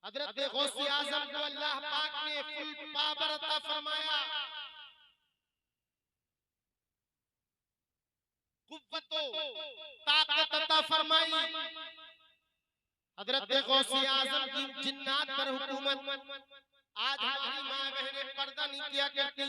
हजरत गौसे आजम को अल्लाह पाक ने फुल पावर अता फरमाया, कुव्वतो ताकत अता फरमाई। हजरत गौसे आजम की जिन्नात पर हुकूमत। आज हमारी माँ बहनें पर्दा नहीं किया करती,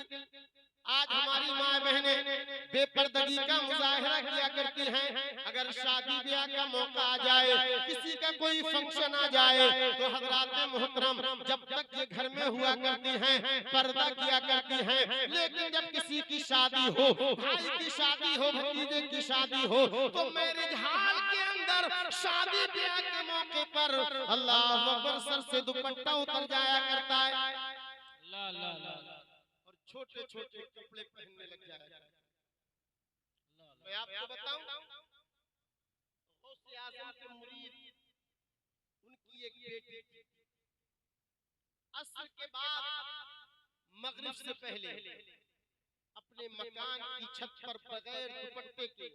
आज हमारी माँ बहनें बेपर्दगी का मुजाहरा किया करती हैं। अगर शादी ब्याह का मौका आ जाए, किसी का कोई फंक्शन आ जाए, तो हजरात मोहतरम जब तक ये घर में हुआ करती हैं पर्दा किया करती हैं, लेकिन जब किसी की शादी हो, भाई की शादी हो, भतीजे की शादी हो, तो मैरिज हॉल के अंदर शादी ब्याह के मौके पर अल्लाह अकबर सर से दुपट्टा उतर जाया करता है, और छोटे छोटे कपड़े पहनने लग जाया। मैं आपको बताऊं, गौसे आजम के मुरीद, उनकी एक बेटी थी, असर के बाद मगरिब से पहले अपने मकान की छत पर बगैर दुपट्टे के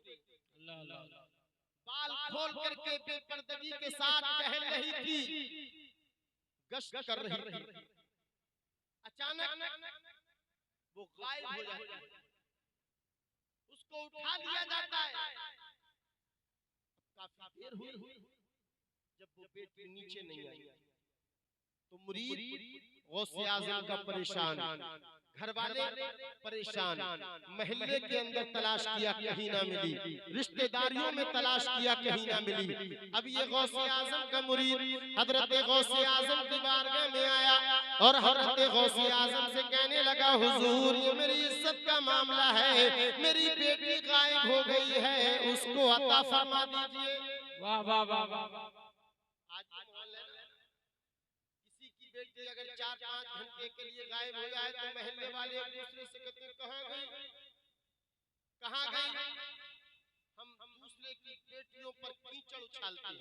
बाल खोल करके बेपर्दगी के साथ टहल रही थी, गश्त कर रही थी। अचानक वो गायब हो जाती है, उसको उठा लिया जाता है। काफी देर हुई, जब वो बेटी नीचे नहीं आई, तो मुरीद गौसे आजम का परेशान, घर वाले परेशान, महल्ले के अंदर तलाश किया कहीं ना मिली, रिश्तेदारियों में तलाश किया कहीं ना मिली। अब ये गौसे आजम का मुरीद हजरत गौसे आजम की बारगाह में आया और हजरत गौसे आजम से कहने लगा, हुजूर ये मेरी इज्जत का मामला है, मेरी बेटी गायब हो गई है, उसको अता फरमा दीजिए। वाह वाह वाह वाह। किसी की बेटी अगर 4-5 घंटे के लिए गायब हो जाए तो महल्ले वाले एक दूसरे से कहते हैं, कहाँ गई, कहाँ गई। हम दूसरे की बेटियों पर कीचड़ उछालते हैं,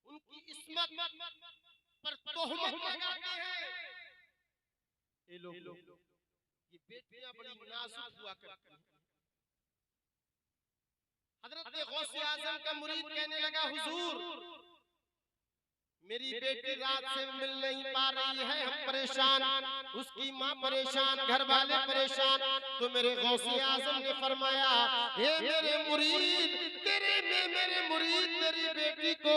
उनकी इस्मत पर तोहमत लगाते हैं। ये लोग, ये बेटियां बड़ी नाजुक हुआ करती हैं। हजरत गौसे आजम का मुरीद कहने लगा, हुजूर मेरी बेटी रात से मिल नहीं पा रही है, हम परेशान, उसकी माँ परेशान, घर वाले परेशान। तो मेरे गौसे आजम ने फरमाया, हे मेरे मुरीद, मेरे मुरीद तेरी बेटी को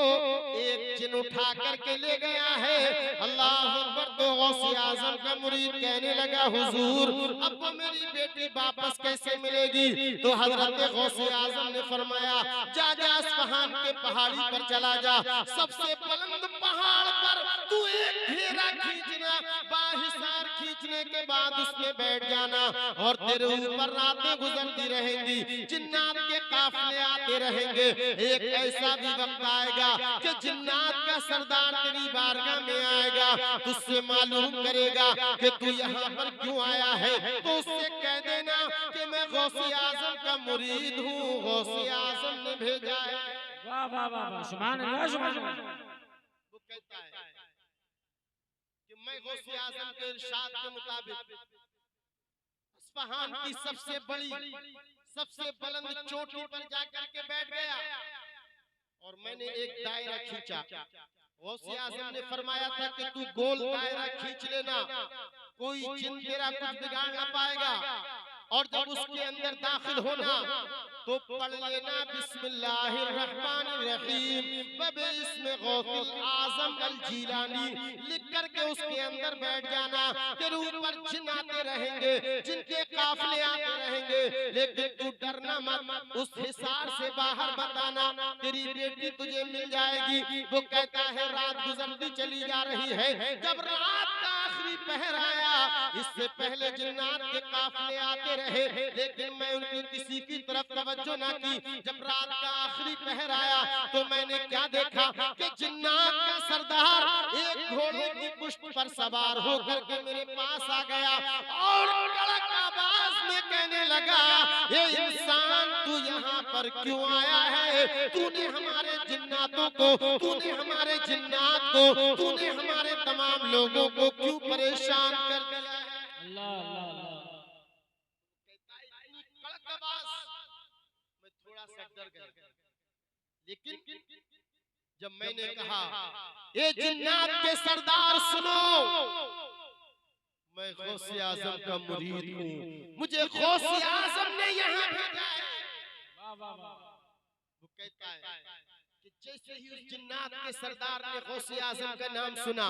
एक जिन उठा करके ले गया है। अल्लाह अकबर। तो गौसे आजम का मुरीद कहने लगा, हुजूर अब वो मेरी बेटी वापस कैसे मिलेगी। तो हजरत गौसे आजम ने फरमाया, जा जा अस्फहान के पहाड़ी पर चला जा, सबसे बुलंद पहाड़ पर तू एक घेरा खींचना, बाहिसार खींचने के बाद उसमें बैठ जाना, और तेरे ऊपर रातें गुजरती रहेंगी, जिन्नात के काफिले आते रहेंगे। एक ऐसा भी वक्त आएगा कि जिन्नात का सरदार तेरी बारगाह में आएगा, तुझसे मालूम करेगा कि तू यहाँ पर क्यों आया है। तो उससे कह देना कि मैं गौसे आजम का मुरीद हूँ, गौसे आजम ने भेजा है। वाह वाह वाह वाह, सुभान अल्लाह सुभान अल्लाह। वो कहता है कि मैं गौसे आजम के इरशाद के मुताबिक अस्फहान की सबसे बड़ी, सबसे बुलंद चोटी पर जाकर के बैठ गया, और मैंने एक दायरा खींचा। गौसे आजम ने फरमाया था कि तू गोल दायरा खींच लेना, कोई जिन तेरा कुछ बिगाड़ ना पाएगा, और जब उसके अंदर दाखिल होना तो पढ़ लेना बिस्मिल्लाहिर्रहमानिर्रहीम बिस्मि गौसिल आजम अल जीलानी, लिख करके उसके अंदर बैठ जाना। तेरे ऊपर जिन आते रहेंगे, जिनके काफिले आते रहेंगे, लेकिन तू डरना मत, उस हिसार से बाहर बताना, तेरी बेटी तुझे मिल जाएगी। वो कहता है रात गुजरती चली जा रही है, जब रात का आखिरी पहर आया, इससे पहले जिन्नात के काफिले आते रहे, लेकिन मैं उनकी किसी की तरफ तवज्जो ना की। जब रात का आखिरी पहर आया तो मैंने क्या देखा कि जिन्नात का सरदार एक घोड़े की पुष्ट पर सवार होकर के मेरे पास आ गया, और कड़क आवाज में कहने लगा, ये इंसान तू यहाँ पर क्यों आया है। तूने हमारे जिन्नातों को, तूने हमारे जिन्नात को, तूने हमारे तमाम लोगों को क्यों परेशान कर दिया है। अल्लाह अल्लाह अल्लाह। इतनी कड़क आवाज, मैं थोड़ा सा डर गया, लेकिन जब मैंने कहा ए जिन्नात के सरदार सुनो, मैं गौसे आजम का मुरीद हूँ, मुझे गौसे आजम ने यहाँ भेजा है। वो कहता है कि जैसे ही उस जिन्नात के सरदार ने गौसे आजम का नाम सुना,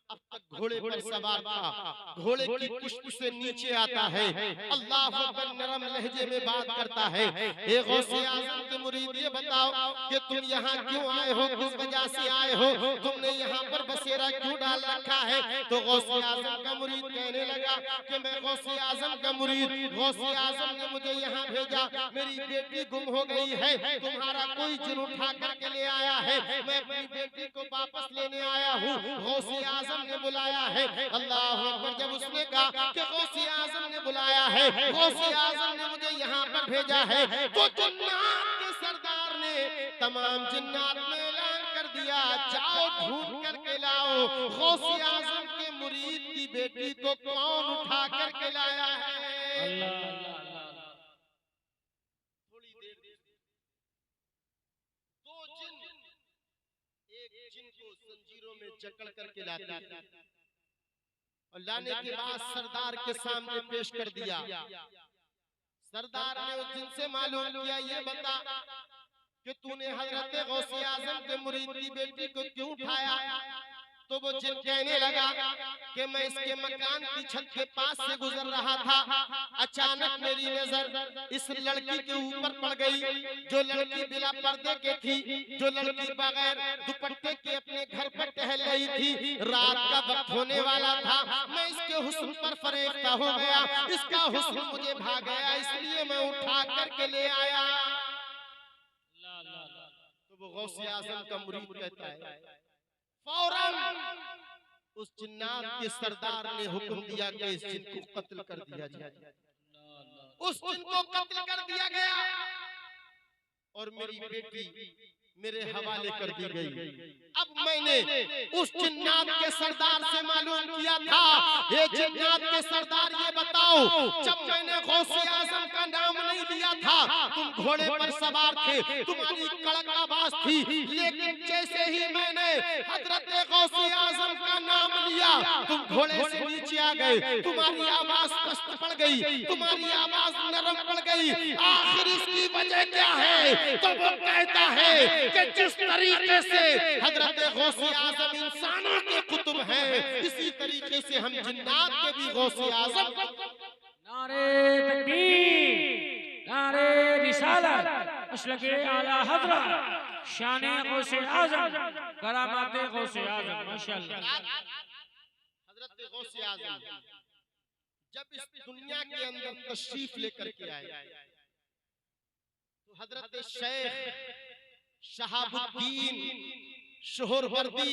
अब तक घोड़े पर सवार था, घोड़े की पुष्ट से नीचे आता है, अल्लाह अकबर नरम लहजे में बात करता है, ए गौसे आजम के मुरीद ये बताओ कि तुम यहाँ क्यों आए हो, किस वजह से आए हो, तुमने यहाँ पर बसेरा क्यों डाल रखा है। तो गौसे आजम का मुरीद कहने लगा कि मैं गौसे आजम का मुरीद, गौसे आजम ने मुझे यहाँ भेजा, मेरी बेटी गुम हो गई है, तुम्हारा कोई जिन उठा करके ले आया है, मैं अपनी बेटी को वापस लेने आया हूँ, गौसे आजम ने बुलाया है। अल्लाह अकबर। जब उसने कहा कि गौसे आजम ने बुलाया है, गौसे आजम ने मुझे यहाँ पर भेजा है, तो जिन्नात के सरदार ने तमाम जिन्नात में ऐलान कर दिया, जाओ ढूंढ करके लाओ गौसे आजम के मुरीद की बेटी को कौन उठा करके लाया है। थोड़ी देर दो जिन, एक जिन को जंजीरों में जकड़ करके लाते और लाने के बाद सरदार के सामने पेश कर दिया। सरदार ने उस जिन से मालूम किया, ये बता कि तूने हजरत गौसे आजम के मुरीद की बेटी को क्यों उठाया। तो वो जिन कहने लगा कि मैं इसके मकान की छत के पास से गुजर रहा था, अचानक मेरी नजर इस लड़की के ऊपर पड़ गई, जो लड़की बिना पर्दे के थी, जो लड़की बगैर दुपट्टे के अपने घर पर टहल रही थी। रात का वक्त होने वाला था, मैं इसके हुस्न पर फरेफ्ता हो गया, इसका हुस्न मुझे भाग गया, इसलिए मैं उठा करके ले आया। तो वो गौसे आजम का मुरीद कहता है, फौरन उस जिन्नात के सरदार ने हुक्म दिया कि इस जिन को कत्ल कर दिया जाए। उस जिन को कत्ल कर दिया गया और मेरी बेटी मेरे हवाले कर दी गई। अब मैंने उस जिन्नात के सरदार से मालूम किया था, ये जिन्नात के सरदार ये बताओ, जब मैंने गौसे आजम का नाम नहीं लिया था, तुम घोड़े पर सवार थे, तुम्हारी कड़क आवाज थी, लेकिन जैसे ही मैंने हजरत गौसे आजम का नाम लिया, तुम घोड़े से नीचे आ गए, तुम्हारी आवाज पस्त पड़ गई, तुम्हारी आवाज नरम पड़ गई। आखिर इसकी वजह क्या है। तो वो कहता है कि जिस तरीके से हजरत गौसे आजम इंसानों के कुतुब हैं, इसी तरीके से हम जिन्नात के भी गौसे आजम। नारे तकबीर, नारे रिसालत, मसलके आला हज़रत, शाने गौसे आजम, करामाते गौसे आजम, माशाअल्लाह। हजरत गौसे आजम जब इस दुनिया के अंदर तशरीफ लेकर के आए, तो हजरत शेख शहाबुद्दीन शोहरवर्दी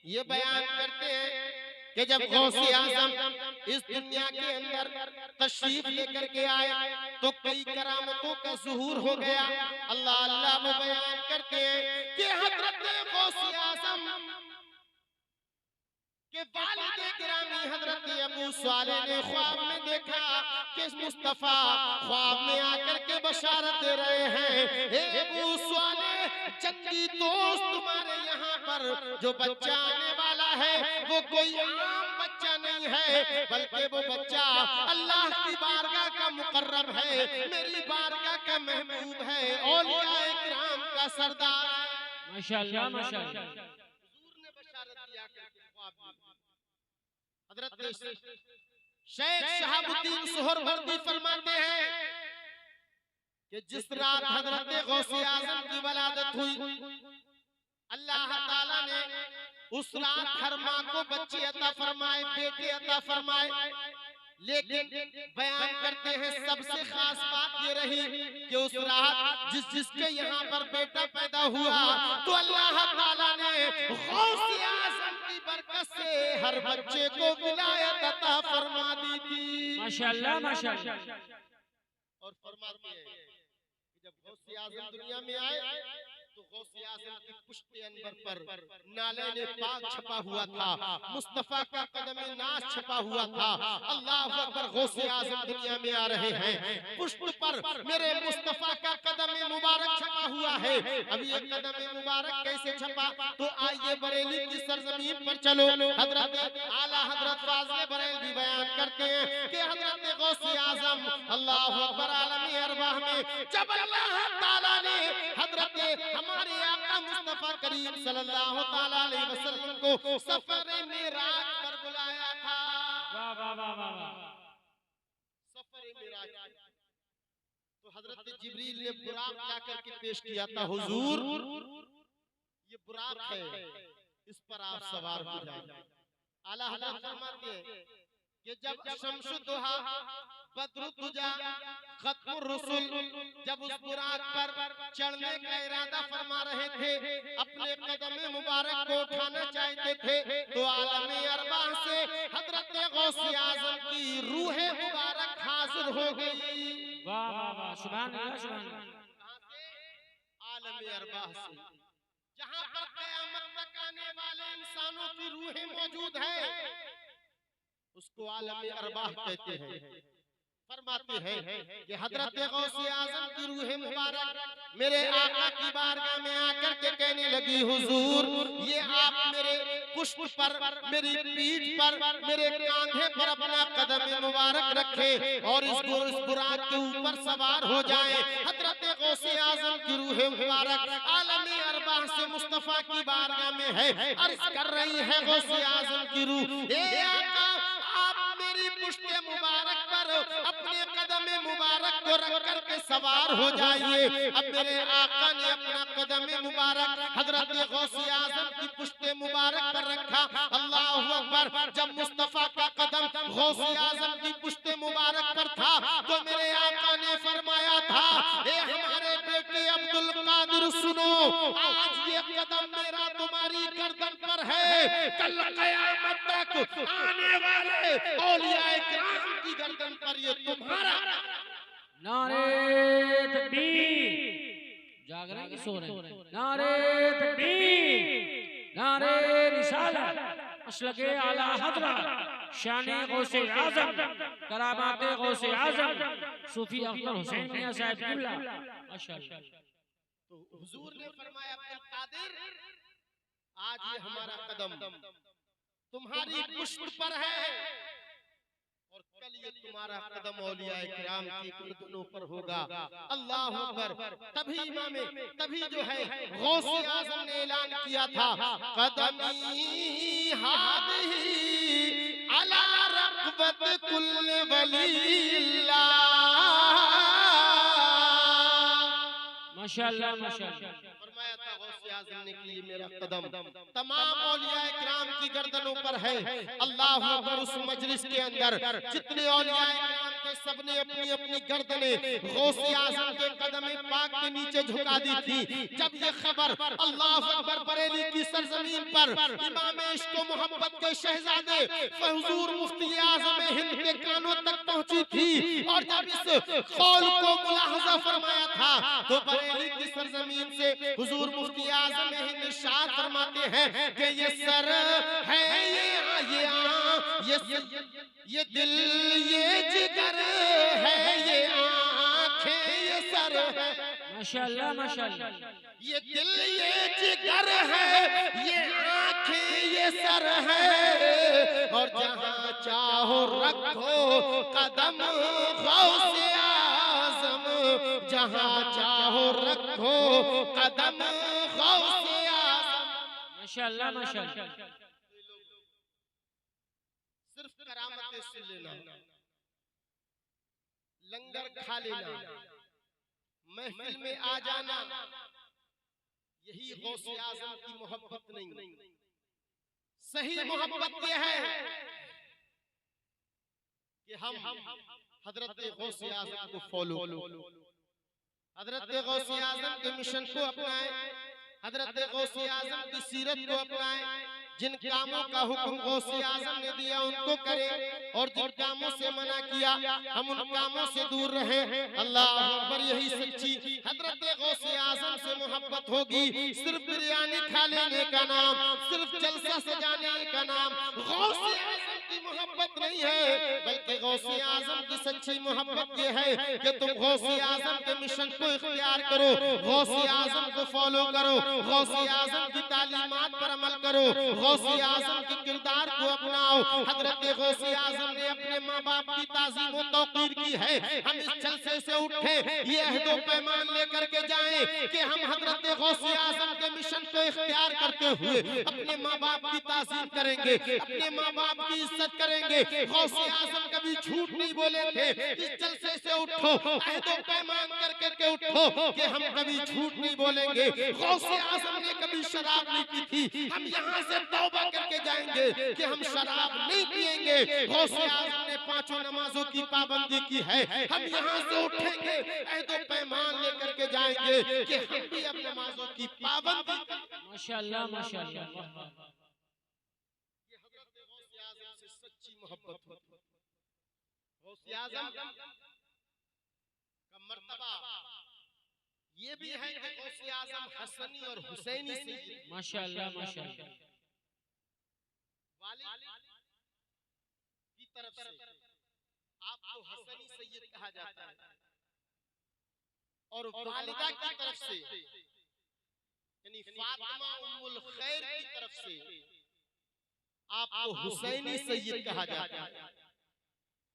ये बयान करते हैं कि जब गौसे आजम इस दुनिया के अंदर तशरीफ लेकर के आए, तो कई करामतों का ज़ुहूर हो गया। अल्लाह अल्लाह वो बयान करते हैं कि हजरत गौसे आजम के वालिद गिरामी हजरत अबू साले ने ख्वाब में देखा कि मुस्तफा ख्वाब में आकर के बशारत दे रहे हैं, हे अबू साले, जंगी दोस्त तुम्हारे यहाँ पर जो बच्चा आने वाला है, वो कोई आम बच्चा नहीं है, बल्कि वो बच्चा अल्लाह की बारगाह का मुकर्रब है, मेरी बारगाह का महबूब है, औलिया किराम का सरदार है। माशाअल्लाह माशाअल्लाह। हुजूर ने बशारत दिया करके ख्वाब में। हजरत शेख शहाबुद्दीन सोहरवर्दी फरमाते हैं कि जिस रात हजरत गौसे आजम की वलादत हुई, अल्लाह ताला ने उस रात हर माँ को बच्चे अता फरमाए, बेटे अता फरमाए, लेकिन बयान करते हैं सबसे खास बात ये रही कि उस रात जिसके यहाँ पर बेटा पैदा हुआ, तो अल्लाह ताला ने गौसे आजम की बरकत से हर बच्चे को विलायत अता फरमा दी थी। माशाअल्लाह माशाअल्लाह। और फरमाते हैं कि जब गौसे आजम दुनिया में आए तो गौसे आज़म की पुश्ते अनवर पर नाले पाक छपा हुआ था, मुस्तफा का कदम नाश छपा हुआ था। अल्लाह अकबर, गौसे आज़म दुनिया में आ रहे हैं, पुष्प पर मेरे मुस्तफा का कदम मुबारक छपा हुआ है। अब ये कदम मुबारक कैसे छपा? तो आइए बरेली की सरजमीन पर चलो। हजरत आला हजरत फाज़िल बरेलवी बयान करते हैं कि हजरत गौसे आज़म अल्लाह अकबर आलमी अरवाह में जब अल्लाह ताला ने हजरत हमारे आका मुस्तफा करीम सल्लल्लाहु ताला अलैहि वसल्लम को सफर मेराज पर बुलाया था। वाह वाह वाह वाह वाह। सफर मेराज तो हजरत जिब्रील ने बुराक ला करके पेश किया था, हुजूर ये बुराक है, इस पर आप सवार हो जाइए। आला हजरत फरमाते हैं कि जब शम्सुद्दुहा बद्रुद्दुजा खत्मुर रसूल जब उस बुराक पर चढ़ने का इरादा फरमा रहे थे, अपने कदम मुबारक को उठाना चाहते थे, तो आलम अरबाह से हजरत गौसे आज़म की रूह मुबारक हाजिर हो गई। वाह वाह वाह, सुभान अल्लाह सुभान अल्लाह। आलम अरबाह से, जहां पर क़यामत तक आने वाले इंसानों की रूहें मौजूद है, उसको आलम अरबाह कहते हैं। फरमाते हैं कि हजरत गौसे आज़म की रूह मुबारक मेरे आका की बारगाह में आकर के कहने लगी, हुजूर ये आप मेरे पुष्प पर, मेरी पीठ पर, मेरे कांधे पर अपना कदम मुबारक रखें और इस बुराक के ऊपर सवार हो जाएं। हजरत गौसे आज़म की रूह मुबारक आलम अरबाह से मुस्तफा की बारगाह में है, अर्ज कर रही है गौसे आज़म की रूह, ए आका आप मेरी पुश्ते मुबारक पर अपने कदम मुबारक को रख करके सवार हो जाइए। अब मेरे आका ने अपना कदम मुबारक हजरत गौसे आज़म की पुश्ते मुबारक पर रखा। अल्लाह अकबर, जब मुस्तफा का कदम गौसे आज़म की पुश्ते मुबारक पर था, तो मेरे आका ने फरमाया था, ए हमारे बेटे अब्दुल कादिर सुनो, आज ये कदम मेरा तुम्हारी गर्दन पर है, कल क़यामत तक आने वाले औलियाए किराम की गर्दन पर ये तुम्हारा। नारे तकबीर, जाग रहे हैं कि सो रहे हैं? नारे तकबीर, नारे रिसालत, मसलके आला हज़रत, शाने गौसे आज़म, करामाते गौसे आज़म, सूफी अख्तर हुसैन मियां साहब किबला, माशाअल्लाह। तो हुजूर ने फरमाया, अब्दुल कादिर आज ये हमारा कदम तुम्हारी पुष्प पर है और कल ये तुम्हारा कदम औलियाए किराम की गर्दनों पर होगा। अल्लाह अकबर। तभी जो है गौसे आज़म ने ऐलान किया था, कदमी हादिही अला रग़बत कुल्ल वलील्लाह। माशाअल्लाह माशाअल्लाह। फरमाया था गौसे आज़म ने कि मेरा कदम तमाम औलियाए किराम की गर्दनों पर है। अल्लाह अकबर। उस मजलिस के अंदर जितने औलियाए किराम थे, सबने अपनी अपनी गर्दनें गौसे आज़म के कदम पाक के नीचे झुका दी थी। जब ये खबर अल्लाह अकबर बरेली की सरजमीन पर इमाम इश्क व मोहब्बत के शहजादे हुजूर मुफ्ती आज़म हिंद के कानों तक पहुंची थी, और जब इस कौल को मुलाहजा फरमाया था, तो बरेली की सरजमीन से हुजूर मुफ्ती आज़म हिंद इरशाद फरमाते हैं कि ये सर है, ये दिल, ये जिगर है, ये आँखें, ये सर है। माशाअल्लाह माशाअल्लाह। ये दिल, ये जिगर है, ये आँखें, ये सर है, और जहाँ चाहो रखो कदम गौसे आज़म, जहाँ चाहो रखो कदम गौसे आज़म। माशाअल्लाह माशाअल्लाह। सिर्फ करामतें सुन लेना, लंगर खा लेना, महफिल में आ जाना, यही गौसे आज़म की मोहब्बत नहीं। सही मोहब्बत यह है कि हम हजरत गौसे आज़म को फॉलो, हजरत गौसे आज़म के मिशन को अपनाएं, हजरत गौसे आज़म की सीरत को अपनाएं, जिन कामों का हुक्म गौसे आजम ने दिया उनको करें और जिन कामों से मना किया हम उन कामों से दूर रहें। अल्लाह अकबर। यही सच्ची हजरत गौसे आजम से मोहब्बत होगी। सिर्फ बिरयानी खा लेने का नाम, सिर्फ जलसा सजाने का नाम गौसे आजम की मोहब्बत नहीं है, बल्कि गौसे आजम की सच्ची मोहब्बत ये है कि तुम गौसे आजम के मिशन को इख्तियार करो, गौसे आजम को फॉलो करो, गौसे आजम की तालीमात पर अमल करो, गौसे आजम के किरदार को अपनाओ। हजरत गौसे आजम ने अपने माँ बाप की ताज़ीम और तौक़ीर की है। हम इस जलसे से उठे ये अहदो पैमान लेकर के जाएं कि हम हजरत गौसे आजम के मिशन को इख्तियार करते हुए अपने माँ बाप की ताज़ीम करेंगे, अपने माँ बाप की इज्जत करेंगे। गौसे आजम कभी झूठ नहीं बोले थे। इस जलसे से उठो, अहदो पैमान करके उठो कि हम कभी झूठ नहीं बोलेंगे। गौसे आजम ने कभी शराब नहीं पी थी, हम यहाँ से तौबा करके जाएंगे कि हम शराब नहीं पिएंगे। गौसे आजम ने 5 नमाजों की पाबंदी की है, हम यहाँ से उठेंगे अहदो पैमान लेकर के जाएंगे कि हम भी अब नमाजों की पाबंदी। माशाअल्लाह माशाअल्लाह। ये हजरत गौसे आजम से सच्ची मोहब्बत होती है। गौसे आजम का मर्तबा ये भी है कि गौसे आजम हसनी और हुसैनी से माशाअल्लाह माशाअल्लाह वालिद की तरफ से आपको हसनी सैयद कहा जाता है और वालिदा की तरफ से यानी फातिमा उम्मुल खैर की तरफ से आपको हुसैनी सैयद कहा जाता है।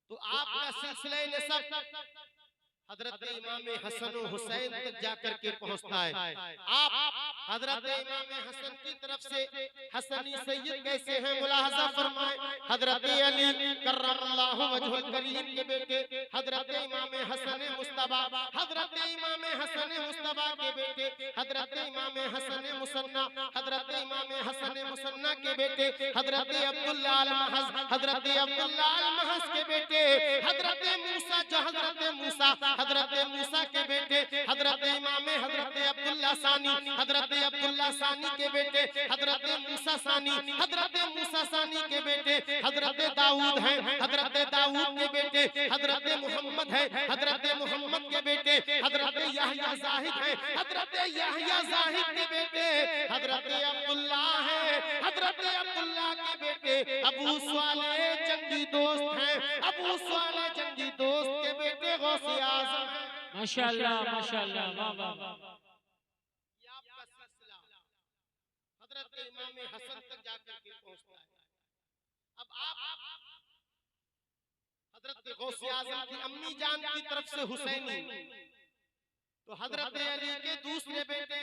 तो आपका सिलसिला नसब हजरत इमाम हसन और हुसैन तक जाकर के पहुंचता है। आप हजरत इमाम हसन की तरफ से हसनी सैयद कैसे हैं मुलाहजा फरमाएं। हजरत अली कर्रमल्लाहु वजहुल करीम के बेटे हजरत इमाम हसन मुस्तफा, हजरत इमाम हसन मुस्तफा के बेटे हजरत इमाम हसन मुसन्ना, हजरत इमाम हसन मुसन्ना के बेटे हजरत अब्दुल्लाह अल महज, हजरत अब्दुल्लाह अल महज के बेटे हजरत मूसा, जो हजरत मूसा हजरत मूसा के बेटे हजरत इमाम हजरत अब्दुल्लाह सानी, हजरत अब्दुल्लाह सानी के बेटे हजरत मूसा सानी, हजरत मूसा सानी के बेटे हजरत दाऊद हैं, हजरत दाऊद के बेटे हजरत मोहम्मद है, हजरत मोहम्मद के बेटे हजरत याहया जाहिद हैं, हजरत याहया जाहिद के बेटे हजरत अब्दुल्लाह है, हजरत अब्दुल्लाह के बेटे अबू स्वाले जंगी दोस्त हैं, अबू स्वाले जंगी दोस्त के बेटे गौसे आजम हैं। माशाअल्लाह माशाअल्लाह वाह वाह वाह। ये आपका सिलसिला हजरत इमाम हसन तक जाकर के पहुंचता है। अब आप हजरत गौसे आजम की अम्मी जान की तरफ से हुसैनी, तो हजरत अली के दूसरे बेटे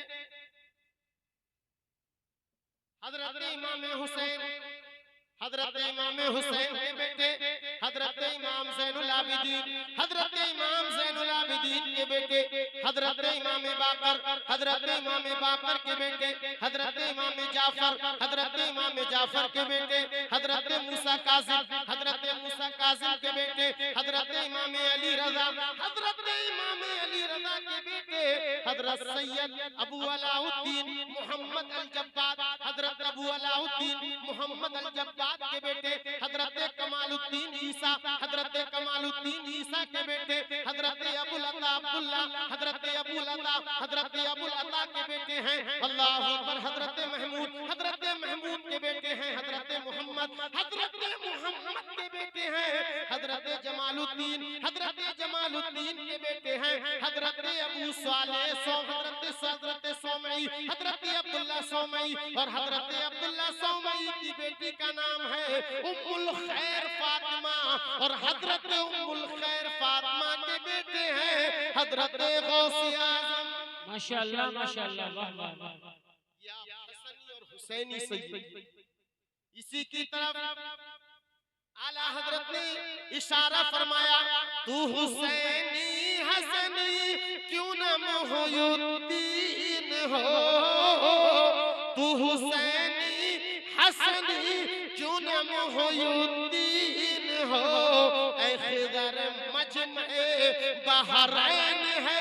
हजरत इमाम हुसैन, हजरत इमाम हुसैन के बेटे हजरत इमाम ज़ैनुल आबिदीन, हजरत इमाम ज़ैनुल आबिदीन के बेटे हजरत इमाम बाकर, हजरत इमाम बाकर के बेटे हजरत इमाम जाफर, हजरत इमाम जाफर के बेटे हजरत मूसा काज़िम, हजरत मूसा काज़िम के बेटे हजरत इमाम अली रज़ा, हजरत इमाम अली रज़ा के बेटे हजरत सैयद अबू अलाउद्दीन मोहम्मद अल जब्बार, हजरत अबू अलाउद्दीन मोहम्मद अल जब्बार के बेटे हजरत कमालुद्दीन ईसा, हजरत कमालुद्दीन ईसा के बेटे हजरत अबुल अता अब्दुल्ला, हजरत अबुल अता, हजरत अबुल अता के बेटे हैं अल्लाह अकबर हजरत महमूद, हजरत महमूद के बेटे हैं हजरत मोहम्मद, हजरत मोहम्मद के बेटे हैं हजरत जमालुद्दीन, हजरत जमालुद्दीन के बेटे हैं हजरत अबू साले सो, हजरत सोमई, हजरत अब्दुल्ला सोमई और हजरत अब्दुल्ला सोमई की बेटी का नाम है उम्मुल खैर फातिमा और हजरत उम्मुल खैर फातिमा के बेटे हैं हजरत गौसे आजम। माशाअल्लाह माशाअल्लाह वाह वाह वाह। ये आप हसनी और हुसैनी सैयद। इसी की तरफ आला हजरत ने इशारा फरमाया, तू हुसैनी हसनी क्यों न मोहयुद्दीन हो, तू हुसैनी हसनी क्यों न मोहयुद्दीन हो, ऐ खिदर मजमे बहरैन है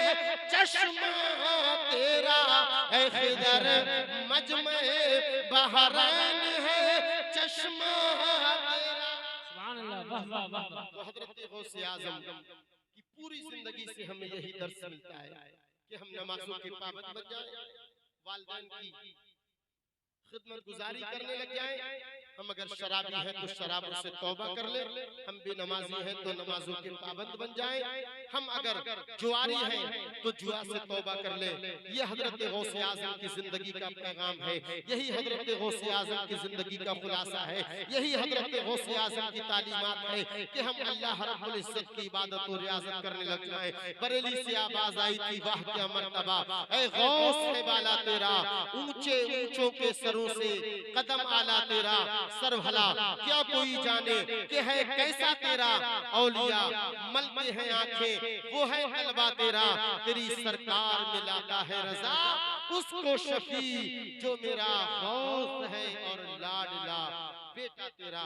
चश्मा तेरा, ऐ खिदर मजमे बहरैन है चश्मा तेरा। सुभान अल्लाह, वाह वाह वाह वाह। तो हजरत गौसे आजम की पूरी जिंदगी से हमें यही दर्श मिलता है कि हम नमाजों के पाबंद बन जाएं, वालिदैन की खिदमत गुजारी करने लग जाएं। हम अगर शराबी हैं तो शराबों से तौबा कर ले, हम बेनमाजी हैं तो नमाजों के पाबंद बन जाएं। हम अगर जुआरी हैं तो जुआ से तौबा कर ले। ये हजरत गौसे आजम की जिंदगी का पैगाम है, यही हजरत गौसे आजम की जिंदगी का खुलासा है, यही हजरत गौसे आजम की तालीमात है कि हम अल्लाह रब्बुल इज्जत की इबादत और रियाजत करने लग जाएं। बरेली से आवाज आई थी, वाह क्या मर्तबा ऐ गौस है बाला तेरा, ऊंचे ऊंचों के सरों से कदम आला तेरा, सर भला क्या कोई जाने कि है कैसा तेरा, औलिया मलते हैं आंखें वो है कलबा तेरा, तेरी सरकार में लाता है रजा उसको शफी जो मेरा गौस है और लाडला बेटा तेरा।